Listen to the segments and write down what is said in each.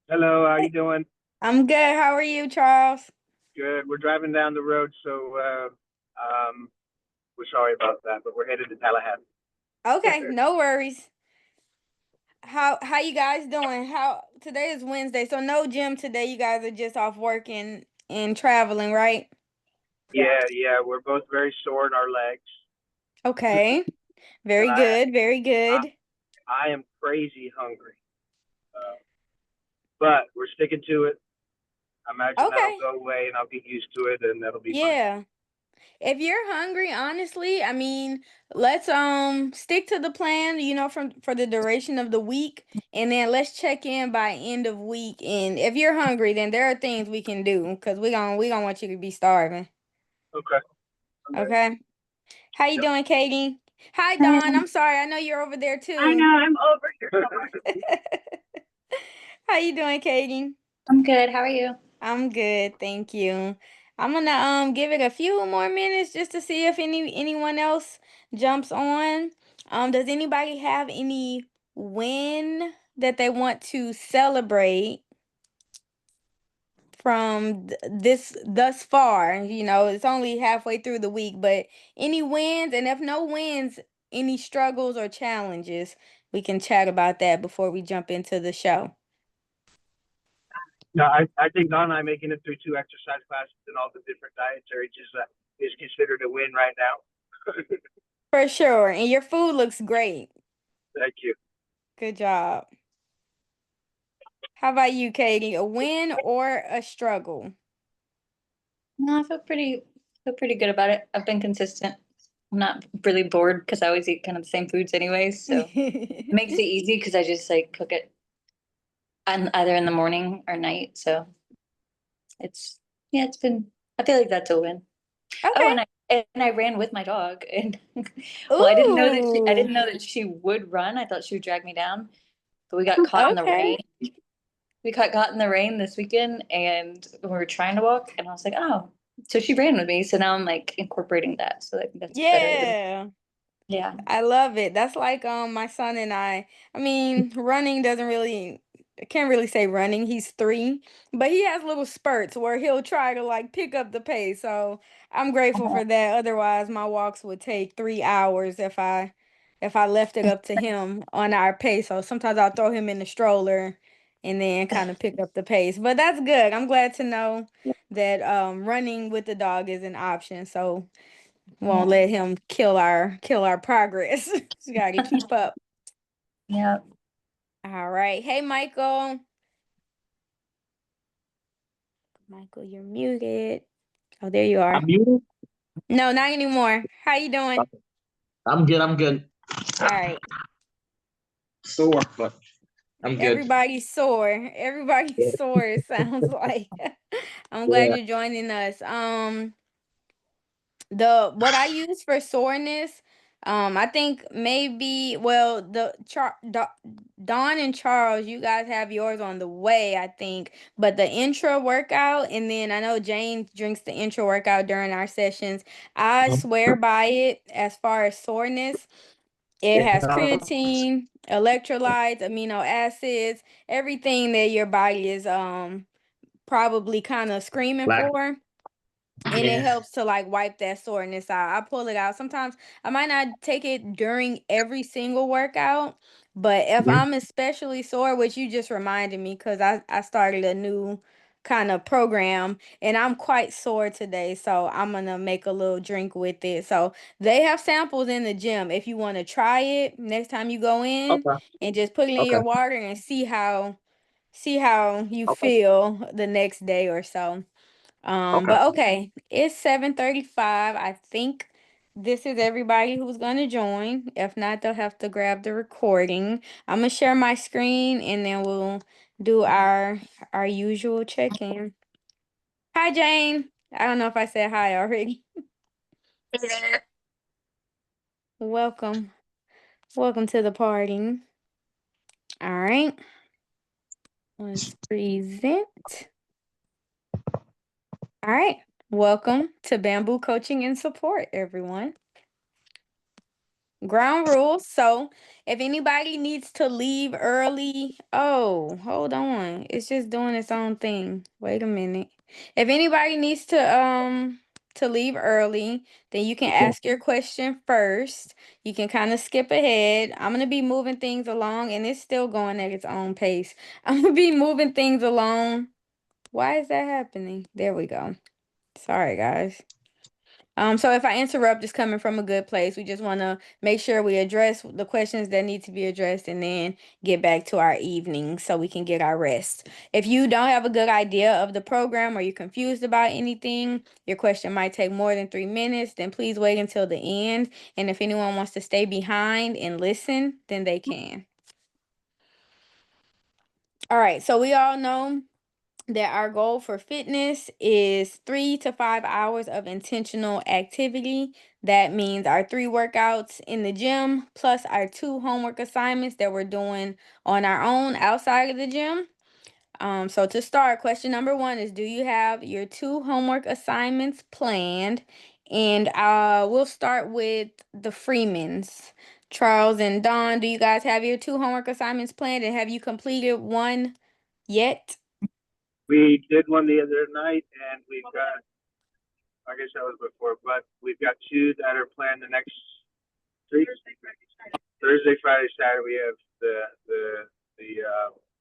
Hello, how you doing? I'm good. How are you, Charles? Good. We're driving down the road, so we're sorry about that, but we're headed to Tallahassee. Okay, no worries. How you guys doing? How today is Wednesday, so no gym today. You guys are just off working and traveling, right? Yeah, we're both very sore in our legs, Okay. and Very good, very I, good. I am crazy hungry, but we're sticking to it. I imagine that'll Okay. go away, and I'll get used to it, and that'll be fine. Yeah. If you're hungry, honestly, I mean, let's stick to the plan, from for the duration of the week, and then let's check in by end of week. And if you're hungry, then there are things we can do because we gonna want you to be starving. Okay. Okay. Okay. How you Yep. doing, Katie? Hi, Hi, Dawn. I'm sorry. I know you're over there I know too. I'm over here somewhere. How you doing, Katie? I'm good. How are you? I'm good, thank you. I'm gonna give it a few more minutes just to see if anyone else jumps on. Does anybody have any win that they want to celebrate from this thus far? It's only halfway through the week, but any wins, and if no wins, any struggles or challenges, we can chat about that before we jump into the show. No, I think Don and I making it through two exercise classes and all the different dietary is considered a win right now. For sure. And your food looks great. Thank you. Good job. How about you, Katie? A win or a struggle? No, I feel pretty good about it. I've been consistent. I'm not really bored because I always eat kind of the same foods anyways, so it makes it easy because I just like cook it on either in the morning or night. So it's yeah, it's been I feel like that's a win. Oh, Okay. and I ran with my dog and well, I Ooh. didn't know that she would run. I thought she would drag me down, but we got caught in the Okay. rain. We got caught in the rain this weekend and we were trying to walk and I was like, oh, so she ran with me. So now I'm like incorporating that. So I think that's better. Yeah. Yeah. I love it. That's like my son and I. I mean, running doesn't really I can't really say running. He's 3, but he has little spurts where he'll try to like pick up the pace. So I'm grateful Uh-huh. for that. Otherwise, my walks would take 3 hours if I left it up to him on our pace. So sometimes I'll throw him in the stroller and then kind of pick up the pace. But that's good. I'm glad to know that running with the dog is an option. So won't Yeah. let him kill our progress. We gotta keep up. Yeah. All right. Hey, Michael. Michael, you're muted. Oh, there you I'm are. muted. No, not anymore. How you doing? I'm good. I'm good. All right. Sore, but I'm good. Everybody's sore. Everybody's sore, it sounds like. I'm glad Yeah. you're joining us. The what I use for soreness, I think maybe well Dawn and Charles, you guys have yours on the way, I think. But the intra workout, and then I know Jane drinks the intra workout during our sessions. I swear by it as far as soreness. It has creatine, electrolytes, amino acids, everything that your body is probably kind of screaming Black. for, and it Yeah. helps to like wipe that soreness out. I pull it out. Sometimes I might not take it during every single workout, but if Mhm. I'm especially sore, which you just reminded me because I started a new kind of program and I'm quite sore today, so I'm gonna make a little drink with it. So they have samples in the gym if you want to try it next time you go in Okay. and just put it in Okay. your water and see how you Okay. feel the next day or so. Okay. But okay, it's 7:35. I think this is everybody who's gonna join. If not, they'll have to grab the recording. I'm gonna share my screen and then we'll do our usual check-in. Hi, Jane. I don't know if I said hi already. Welcome. Welcome to the party. All right. Let's present. All right. Welcome to Bamboo Coaching and Support, everyone. Ground rules. So if anybody needs to leave early, oh, hold on. It's just doing its own thing. Wait a minute. If anybody needs to leave early, then you can ask your question first. You can kind of skip ahead. I'm gonna be moving things along and it's still going at its own pace. I'm gonna be moving things along. Why is that happening? There we go. Sorry, guys. So if I interrupt, it's coming from a good place. We just want to make sure we address the questions that need to be addressed and then get back to our evening so we can get our rest. If you don't have a good idea of the program or you're confused about anything, your question might take more than 3 minutes, then please wait until the end. And if anyone wants to stay behind and listen, then they can. All right, so we all know that our goal for fitness is 3 to 5 hours of intentional activity. That means our 3 workouts in the gym plus our 2 homework assignments that we're doing on our own outside of the gym. So to start, question number 1 is, do you have your 2 homework assignments planned? And we'll start with the Freemans. Charles and Dawn, do you guys have your 2 homework assignments planned, and have you completed one yet? We did one the other night, and we've got, I guess that was before, but we've got 2 that are planned the next 3 Thursday, Friday, Saturday. We have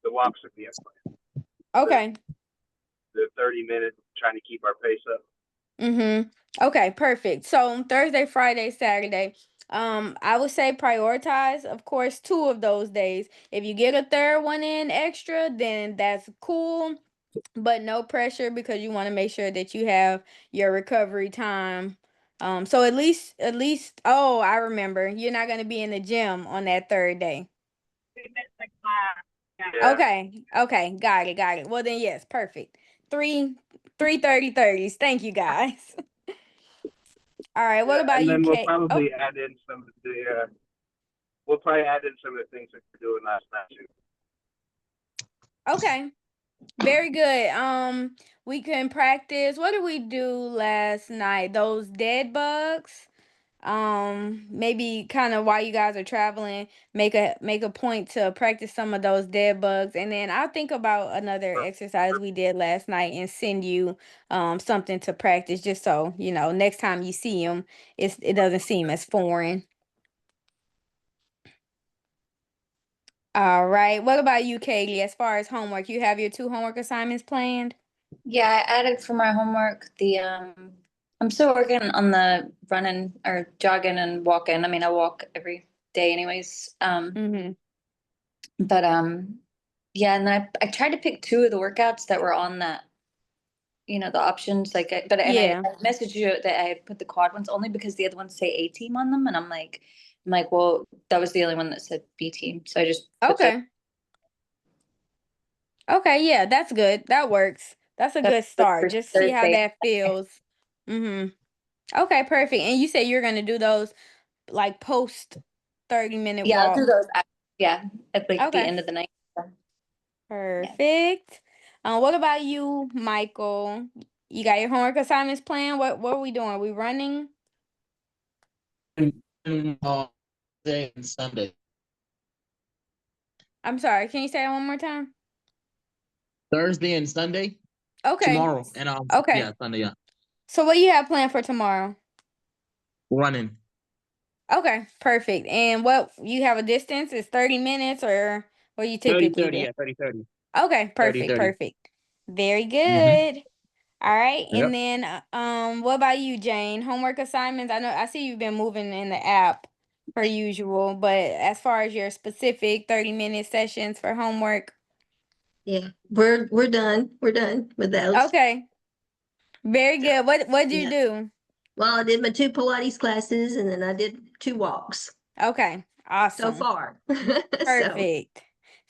the walks that we have planned. Okay. The 30-minute, trying to keep our pace up. Okay, perfect. So Thursday, Friday, Saturday. I would say prioritize, of course, 2 of those days. If you get a third one in extra, then that's cool, but no pressure because you want to make sure that you have your recovery time. So at least, oh, I remember, you're not going to be in the gym on that third day. Yeah. Okay, got it. Well then, yes, perfect. 3:30. Thank you, guys. All right, what about and you, then we'll Kate? probably add in some of the we'll probably add in some of the things that we're doing last night too. Okay, very good. We can practice. What did we do last night? Those dead bugs. Maybe kind of while you guys are traveling, make a point to practice some of those dead bugs, and then I'll think about another exercise we did last night and send you something to practice, just so you know next time you see them, it doesn't seem as foreign. All right. What about you, Katie? As far as homework, you have your 2 homework assignments planned? Yeah, I added for my homework the I'm still working on the running or jogging and walking. I mean, I walk every day anyways. Mm-hmm. But yeah, and then I tried to pick 2 of the workouts that were on that, the options like Yeah. I messaged you that I had put the quad ones only because the other ones say A team on them, and I'm like, well, that was the only one that said B team, so I just put Okay. Okay, yeah, that's good. That works. That's a that's good good start. for Just see how Thursday. that feels. Mm-hmm. Okay, perfect. And you said you're gonna do those like post 30-minute Yeah, I'll do walk. those. Yeah, at like the Okay, end of the night. perfect. What about you, Michael? You got your homework assignments planned? What are we doing? Are we running? Day and Sunday. I'm sorry, can you say that one more time? Thursday and Sunday. Okay. Tomorrow and Okay. yeah, Sunday, yeah. So what you have planned for tomorrow? Running. Okay, perfect. And what you have a distance is 30 minutes or what you 30, typically 30, do? yeah, 30, 30. Okay, 30, perfect, 30. perfect. Very Mm-hmm. good. All right. Yep. And then what about you, Jane? Homework assignments? I see you've been moving in the app per usual, but as far as your specific 30-minute sessions for homework. Yeah, we're done. We're done with those. Okay. Very good. What'd you Yeah. do? Well, I did my 2 Pilates classes and then I did 2 walks Okay. so Awesome. far. So, Perfect.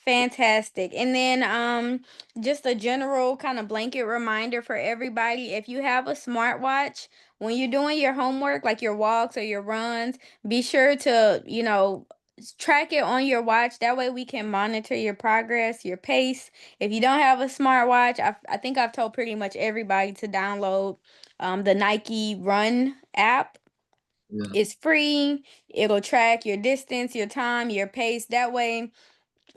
Fantastic. And then just a general kind of blanket reminder for everybody, if you have a smartwatch, when you're doing your homework, like your walks or your runs, be sure to, track it on your watch. That way we can monitor your progress, your pace. If you don't have a smartwatch, I think I've told pretty much everybody to download the Nike Run app. Yeah. It's free. It'll track your distance, your time, your pace. That way,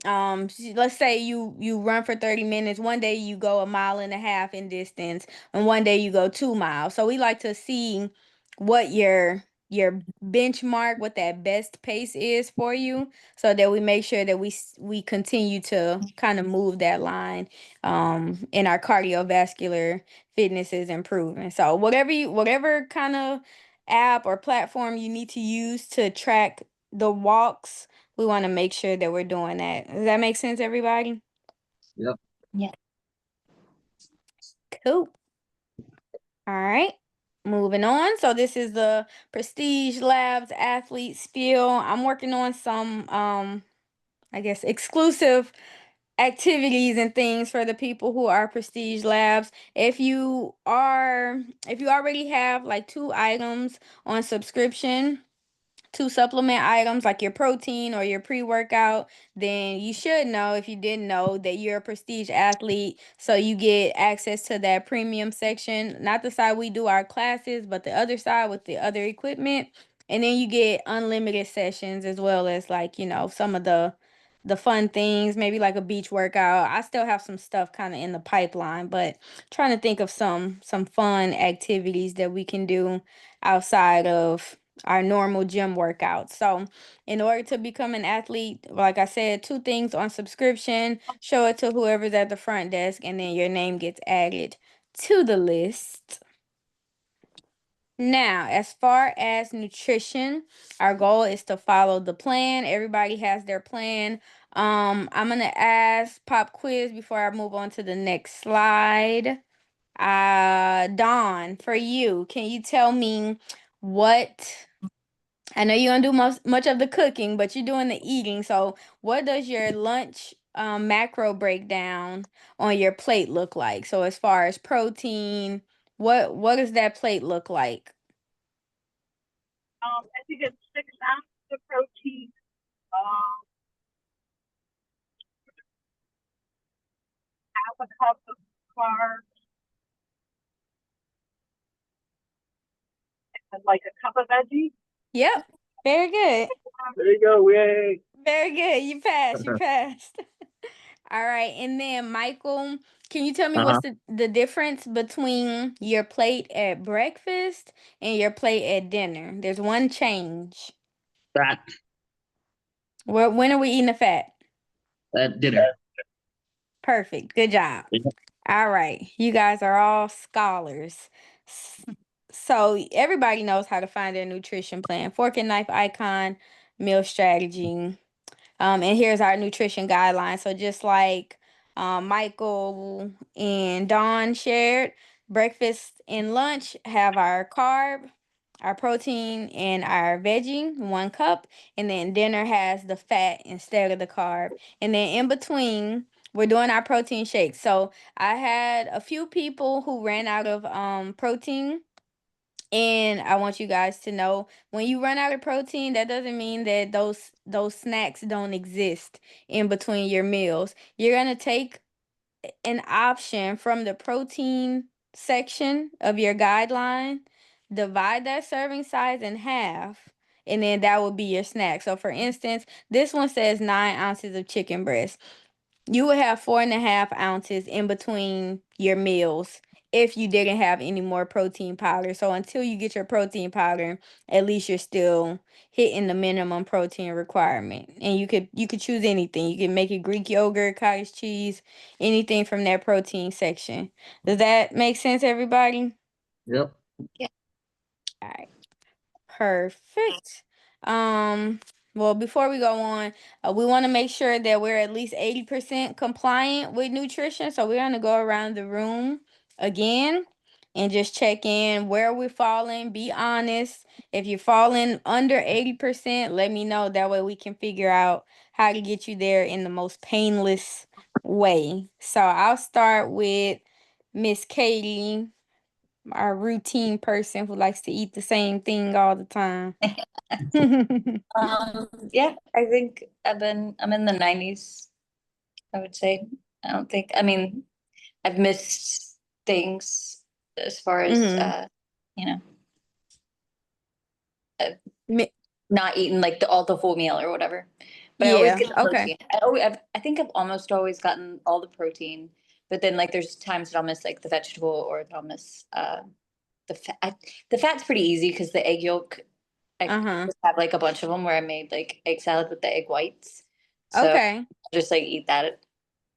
let's say you run for 30 minutes. One day you go 1.5 miles in distance, and one day you go 2 miles. So we like to see what your benchmark, what that best pace is for you, so that we make sure that we continue to kind of move that line, in our cardiovascular fitness is improving. So whatever kind of app or platform you need to use to track the walks, we want to make sure that we're doing that. Does that make sense, everybody? Yep. Yeah. Cool. All right. Moving on. So this is the Prestige Labs athlete spiel. I'm working on some I guess exclusive activities and things for the people who are Prestige Labs. If you already have like 2 items on subscription, 2 supplement items like your protein or your pre-workout, then you should know, if you didn't know, that you're a Prestige athlete. So you get access to that premium section, not the side we do our classes, but the other side with the other equipment. And then you get unlimited sessions, as well as, like, some of the fun things, maybe like a beach workout. I still have some stuff kind of in the pipeline, but trying to think of some fun activities that we can do outside of our normal gym workouts. So, in order to become an athlete, like I said, 2 things on subscription, show it to whoever's at the front desk, and then your name gets added to the list. Now, as far as nutrition, our goal is to follow the plan. Everybody has their plan. I'm gonna ask pop quiz before I move on to the next slide. Dawn, for you, can you tell me what? I know you're gonna do much of the cooking, but you're doing the eating. So, what does your lunch macro breakdown on your plate look like? So, as far as protein, what does that plate look like? I think it's 6 ounces of protein, half a cup of carbs, and like a cup of veggies. Yep, very good. There you go, yay. Very good. You passed. You passed. All right. And then, Michael, can you tell me what's the difference between your plate at breakfast and your plate at dinner? There's one change. Fat When are we eating the fat? at dinner. Perfect. Good job. Yeah. All right. You guys are all scholars. So everybody knows how to find their nutrition plan. Fork and knife icon, meal strategy. And here's our nutrition guidelines. So just like Michael and Dawn shared, breakfast and lunch have our carb, our protein, and our veggie, 1 cup. And then dinner has the fat instead of the carb. And then in between, we're doing our protein shakes. So I had a few people who ran out of protein. And I want you guys to know, when you run out of protein, that doesn't mean that those snacks don't exist in between your meals. You're gonna take an option from the protein section of your guideline, divide that serving size in half, and then that will be your snack. So for instance, this one says 9 ounces of chicken breast. You would have 4.5 ounces in between your meals if you didn't have any more protein powder. So until you get your protein powder, at least you're still hitting the minimum protein requirement. And you could choose anything. You can make it Greek yogurt, cottage cheese, anything from that protein section. Does that make sense, everybody? Yep. All right. Perfect. Well, before we go on, we want to make sure that we're at least 80% compliant with nutrition. So we're going to go around the room again and just check in where we're falling. Be honest. If you're falling under 80%, let me know. That way we can figure out how to get you there in the most painless way. So I'll start with Miss Katie, our routine person who likes to eat the same thing all the time. Yeah, I think I'm in the 90s, I would say. I mean, I've missed things as far as, Mhm. you know, Mi- not eaten like all the full meal or whatever. But I always Yeah, get the okay. protein. I think I've almost always gotten all the protein, but then like there's times that I'll miss like the vegetable or that I'll miss the fat. The fat's pretty easy because the egg yolk. I Uh-huh. just have like a bunch of them where I made like egg salad with the egg whites. So Okay. I'll just like eat that,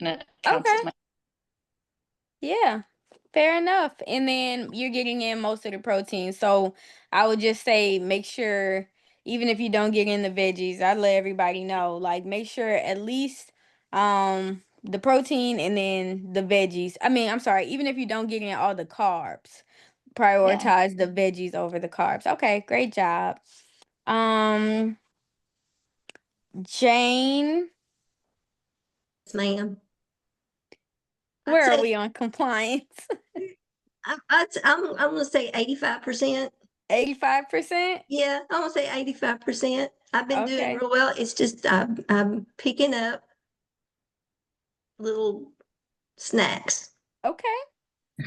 and it counts Okay. as my. Yeah. Fair enough. And then you're getting in most of the protein. So I would just say make sure, even if you don't get in the veggies, I let everybody know, like make sure at least the protein and then the veggies. I mean, I'm sorry, even if you don't get in all the carbs, prioritize the veggies over the carbs. Okay, great job. Um, Jane, Yes, ma'am. where are say- we on compliance? I'm gonna say 85%. 85%? Yeah, I'm gonna say 85%. I've been doing Okay. real well. It's just I'm picking up little snacks. Okay.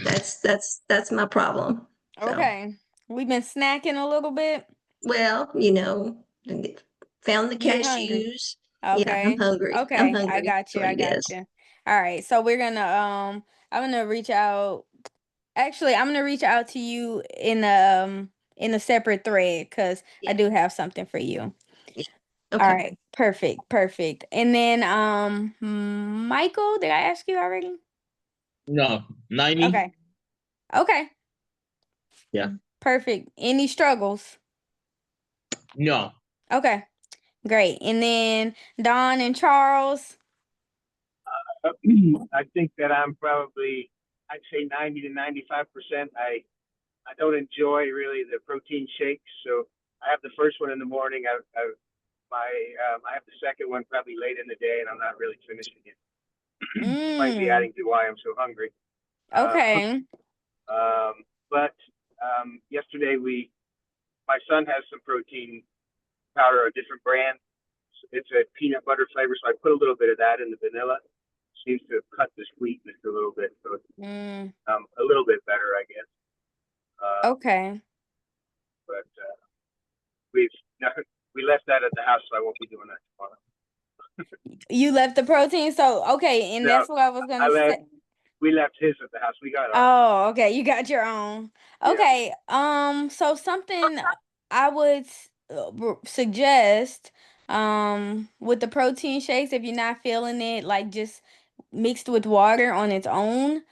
That's my problem. So, Okay. We've been snacking a little bit. well, found the You're hungry. cashews. Yeah, I'm Okay. hungry. I'm Okay. I hungry. got That's you. what I it got is. you. All right. So we're gonna I'm gonna reach out. Actually, I'm gonna reach out to you in a separate thread because I Yeah. do have something for you. All Okay. right. Perfect. Perfect. And then Michael, did I ask you already? No, 90. Okay. Okay. Yeah. Perfect. Any struggles? No. Okay. Great. And then Don and Charles. I think that I'm probably, I'd say 90 to 95%. I don't enjoy really the protein shakes, so I have the first one in the morning. I have the second one probably late in the day, and I'm not really finishing it. Might be Mm, adding to why I'm so hungry. okay. But yesterday my son has some protein powder, a different brand. It's a peanut butter flavor, so I put a little bit of that in the vanilla. Seems to cut the sweetness a little bit, so it's Mm, a little bit better, I guess. okay. But we've we left that at the house, so I won't be doing that tomorrow. You left the protein, so okay, and No, that's what I was gonna say. We left his at the house. We got ours. Oh, okay, you got your own. Yeah. Okay, so something I would suggest, with the protein shakes, if you're not feeling it, like just mixed with water on its own,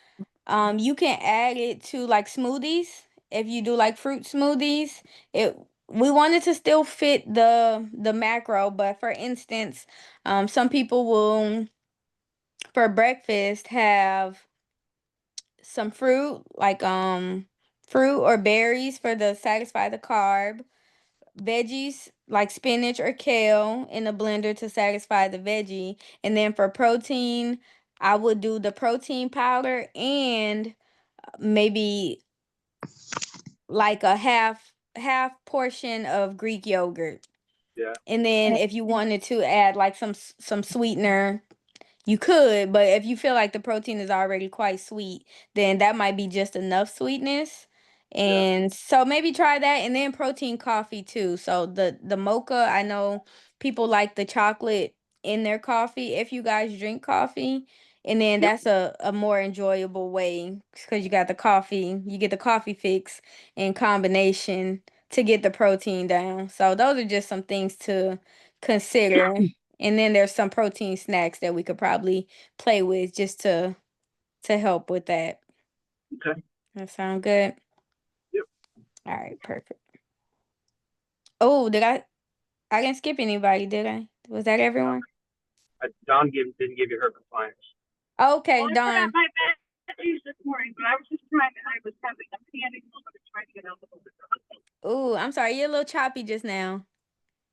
you can add it to like smoothies. If you do like fruit smoothies, it we want it to still fit the macro, but for instance, some people will for breakfast have some fruit, like fruit or berries for the satisfy the carb, veggies like spinach or kale in a blender to satisfy the veggie, and then for protein, I would do the protein powder and maybe like a half portion of Greek yogurt. Yeah. And then if you wanted to add like some sweetener, you could, but if you feel like the protein is already quite sweet, then that might be just enough sweetness. And so maybe try that and then protein coffee too. So the mocha, I know people like the chocolate in their coffee if you guys drink coffee. And then Yep. that's a more enjoyable way because you got the coffee, you get the coffee fix in combination to get the protein down. So those are just some things to consider. And then there's some protein snacks that we could probably play with just to help with that. Okay. That sound good? Yep. All right, perfect. Oh, I didn't skip anybody, did I? Was that everyone? Dawn didn't give you her compliance. Okay, Well, I Dawn. forgot my veggies this morning, but I was just I was having a panic moment trying to get out the door. Ooh, I'm sorry, you're a little choppy just now.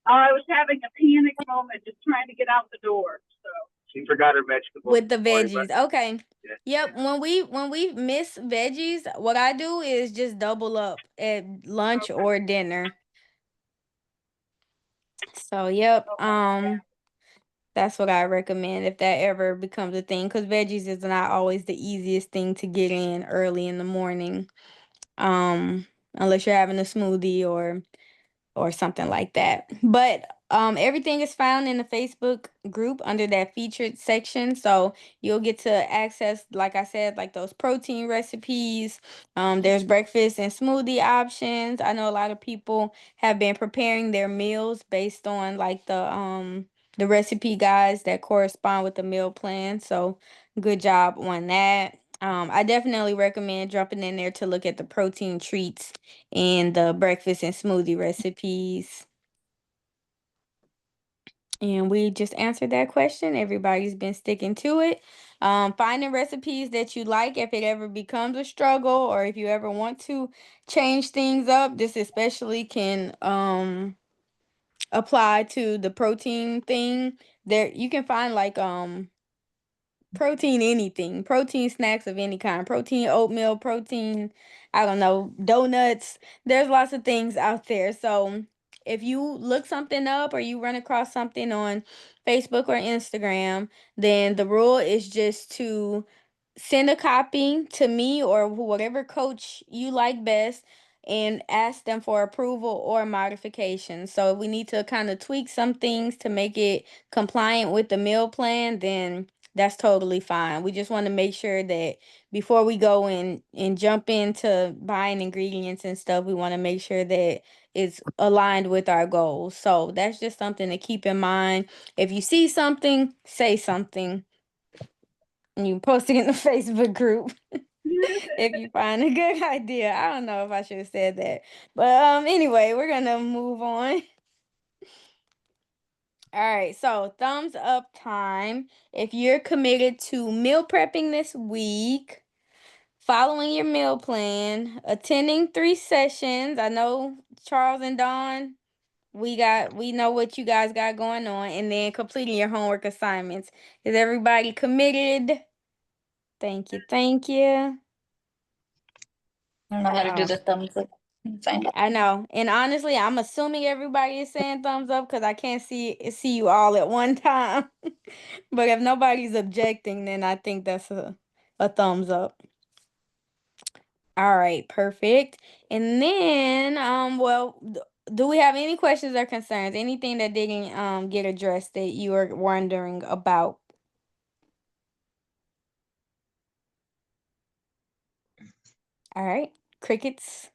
I was having a panic moment just trying to get out the door, so. She forgot her vegetables. With the Don't worry veggies. about Okay. it. Yep. When we miss veggies, what I do is just double up at lunch Okay. or dinner. So yep. Okay. That's what I recommend if that ever becomes a thing, because veggies is not always the easiest thing to get in early in the morning. Unless you're having a smoothie or or something like that. But everything is found in the Facebook group under that featured section. So you'll get to access, like I said, like those protein recipes. There's breakfast and smoothie options. I know a lot of people have been preparing their meals based on like the recipe guides that correspond with the meal plan. So good job on that. I definitely recommend jumping in there to look at the protein treats and the breakfast and smoothie recipes. And we just answered that question. Everybody's been sticking to it. Finding recipes that you like if it ever becomes a struggle or if you ever want to change things up. This especially can apply to the protein thing. There you can find like protein anything, protein snacks of any kind, protein oatmeal, protein, I don't know, donuts. There's lots of things out there. So if you look something up or you run across something on Facebook or Instagram, then the rule is just to send a copy to me or whatever coach you like best and ask them for approval or modification. So if we need to kind of tweak some things to make it compliant with the meal plan, then that's totally fine. We just want to make sure that before we go and jump into buying ingredients and stuff, we want to make sure that it's aligned with our goals. So that's just something to keep in mind. If you see something, say something. And you post it in the Facebook group if you find a good idea. I don't know if I should have said that. But anyway, we're gonna move on. All right, so thumbs up time. If you're committed to meal prepping this week, following your meal plan, attending 3 sessions. I know Charles and Dawn, we know what you guys got going on, and then completing your homework assignments. Is everybody committed? Thank you, thank you. I don't know how to do Oh. the thumbs up. Find it. I know. And honestly, I'm assuming everybody is saying thumbs up because I can't see you all at one time. But if nobody's objecting, then I think that's a thumbs up. All right, perfect. And then well, do we have any questions or concerns? Anything that didn't get addressed that you are wondering about? All right, crickets.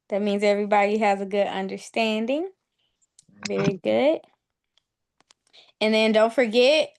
That means everybody has a good understanding. Very good. And then don't forget,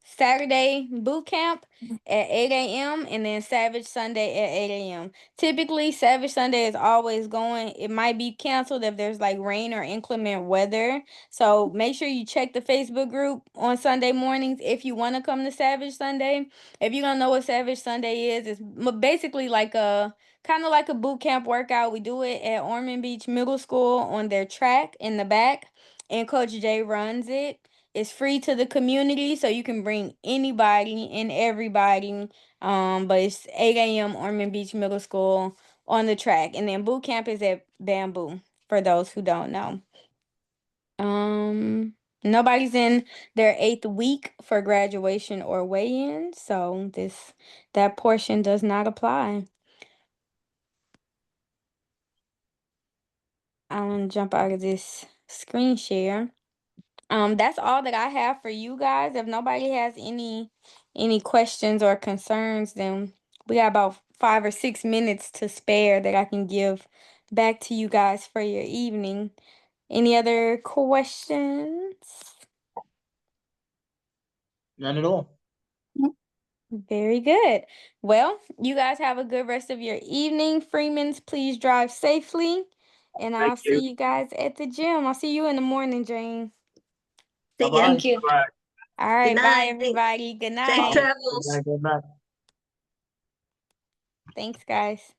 Saturday boot camp at 8 a.m. and then Savage Sunday at 8 a.m. Typically, Savage Sunday is always going. It might be canceled if there's like rain or inclement weather. So make sure you check the Facebook group on Sunday mornings if you want to come to Savage Sunday. If you don't know what Savage Sunday is, it's basically like a kind of like a boot camp workout. We do it at Ormond Beach Middle School on their track in the back, and Coach Jay runs it. It's free to the community, so you can bring anybody and everybody. But it's 8 a.m. Ormond Beach Middle School on the track. And then boot camp is at Bamboo, for those who don't know. Nobody's in their 8th week for graduation or weigh-in, so that portion does not apply. I'm gonna jump out of this screen share. That's all that I have for you guys. If nobody has any questions or concerns, then we got about 5 or 6 minutes to spare that I can give back to you guys for your evening. Any other questions? None at all. Very good. Well, you guys have a good rest of your evening. Freemans, please drive safely. And I'll Thank you. see you guys at the gym. I'll see you in the morning, Jane. See ya. Bye-bye. Thank you. Bye. All right, bye night. everybody. Good Safe night. travels. Good night. Thanks, guys.